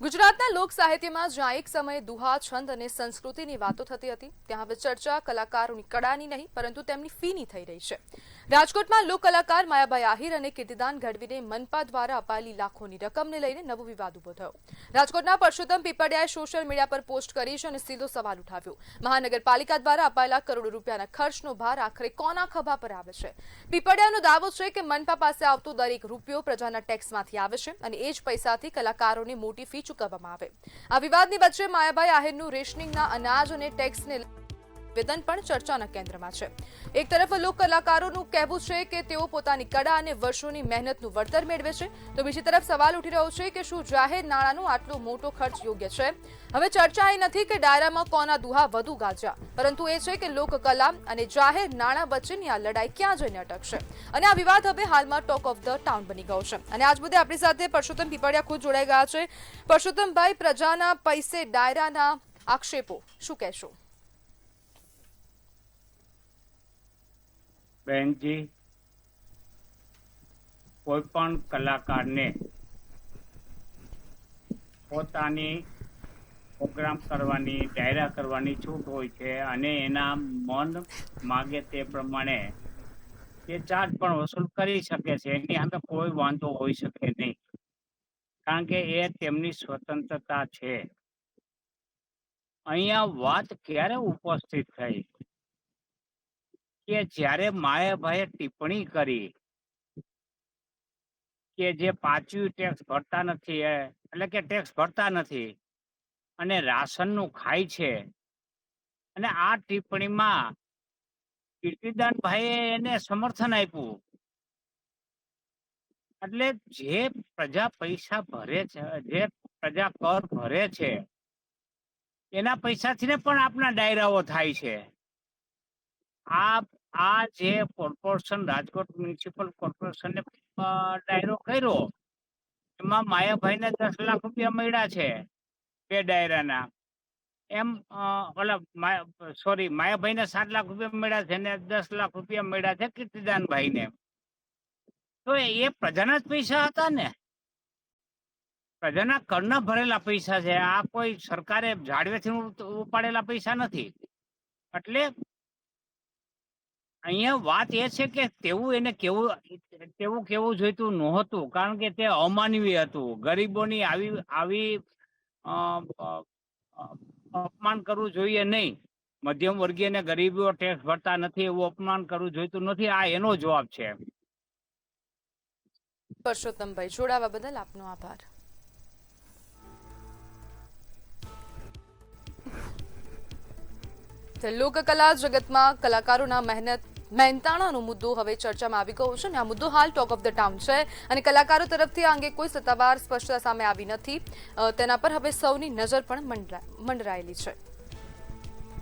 ગુજરાતના લોક સાહિત્યમાં જ્યાં એક સમયે દુહા છંદ અને સંસ્કૃતિની વાતો થતી હતી ત્યાં હવે ચર્ચા કલાકારોની કળાની નહીં પરંતુ તેમની ફીની થઈ રહી છે। રાજકોટમાં લોક કલાકાર માયાભાઈ આહિર અને કીર્તિદાન ગઢવીને મનપા દ્વારા અપાયેલી લાખોની રકમને લઈને નવો વિવાદ ઉભો થયો। રાજકોટના પરસોત્તમ પીપળિયાએ સોશિયલ મીડિયા પર પોસ્ટ કરી છે અને સીધો સવાલ ઉઠાવ્યો, મહાનગરપાલિકા દ્વારા અપાયેલા કરોડો રૂપિયાના ખર્ચનો ભાર આખરે કોના ખભા પર આવે છે? પીપળિયાનો દાવો છે કે મનપા પાસે આવતો દરેક રૂપિયો પ્રજાના ટેક્સમાંથી આવે છે અને એ જ પૈસાથી કલાકારોને મોટી ફી ચૂકવવામાં આવે। આ વિવાદની વચ્ચે માયાભાઈ આહિરનું રેશનિંગના અનાજ અને ટેક્સને વેતન પણ ચર્ચાના કેન્દ્રમાં છે। એક તરફ લોક કલાકારોનું કહેવું છે કે તેઓ પોતાની કળા અને વર્ષોની મહેનતનું વળતર મેળવે છે, તો બીજી તરફ સવાલ ઉઠી રહ્યો છે કે શું જાહેર નાણાંનો આટલો મોટો ખર્ચ યોગ્ય છે? હવે ચર્ચા એ નથી કે ડાયરામાં કોના દુહા વધુ ગાજ્યા, પરંતુ એ છે કે લોક કલા અને જાહેર નાણાં વચ્ચેની આ લડાઈ ક્યાં જઈને અટકશે અને આ વિવાદ હવે હાલમાં ટોક ઓફ ધ ટાઉન બની ગયો છે। અને આજ મુદ્દે આપણી સાથે પરસોત્તમ પીપળિયા ખુદ જોડાઈ ગયા છે। પરસોત્તમભાઈ, પ્રજાના પૈસે ડાયરાના આક્ષેપો શું કહેશો? બહેનજી, કોઈ પણ કલાકારને પોતાની પ્રોગ્રામ કરવાની, ડાયરા કરવાની છૂટ હોય છે અને એના મન માગે તે પ્રમાણે તે ચાર્જ પણ વસૂલ કરી શકે છે। એની સામે કોઈ વાંધો હોઈ શકે નહીં, કારણ કે એ તેમની સ્વતંત્રતા છે। અહીંયા વાત ક્યારે ઉપસ્થિત થઈ કે જ્યારે માયાભાઈએ ટિપ્પણી કરી કે જે પાછું ટેક્સ ભરતા નથી, એટલે કે ટેક્સ ભરતા નથી અને રાશનનું ખાય છે, અને આ ટિપ્પણીમાં કીર્તિદાનભાઈએ એને સમર્થન આપ્યું। એટલે જે પ્રજા પૈસા ભરે છે, જે પ્રજા કર ભરે છે, એના પૈસાથી ને પણ આપણા ડાયરાઓ થાય છે। આ જે કોર્પોરેશન, રાજકોટ મ્યુનિસિપલ કોર્પોરેશને ડાયરો કર્યો, એમાં માયાભાઈને 10 લાખ રૂપિયા મળ્યા છે બે ડાયરાના। એમ માયાભાઈને 7 લાખ રૂપિયા મળ્યા છે ને 10 લાખ રૂપિયા મળ્યા છે કીર્તિદાનભાઈને। તો એ પ્રજાના જ પૈસા હતા ને, પ્રજાના કરના ભરેલા પૈસા છે। આ કોઈ સરકારે ઝાડવેથી ઉપાડેલા પૈસા નથી। એટલે અહીંયા વાત એ છે કે તેવું કેવું જોઈતું નહોતું, કારણ કે તે અમાનવીય હતું। ગરીબોની આવી અપમાન કરવું જોઈએ નહીં। મધ્યમ વર્ગીય ને ગરીબો ટેક્સ ભરતા નથી એવું અપમાન કરવું જોઈતું નથી। આ એનો જવાબ છે। પરસોત્તમભાઈ, જોડાવા બદલ આપનો આભાર। લોકકલા જગતમાં કલાકારોના મહેનતાણાનો મુદ્દો હવે ચર્ચામાં આવી ગયો છે અને આ મુદ્દો હાલ ટોક ઓફ ધ ટાઉન છે અને કલાકારો તરફથી આ અંગે કોઈ સત્તાવાર સ્પષ્ટતા સામે આવી નથી। તેના પર હવે સૌની નજર પણ મંડરાયેલી છે।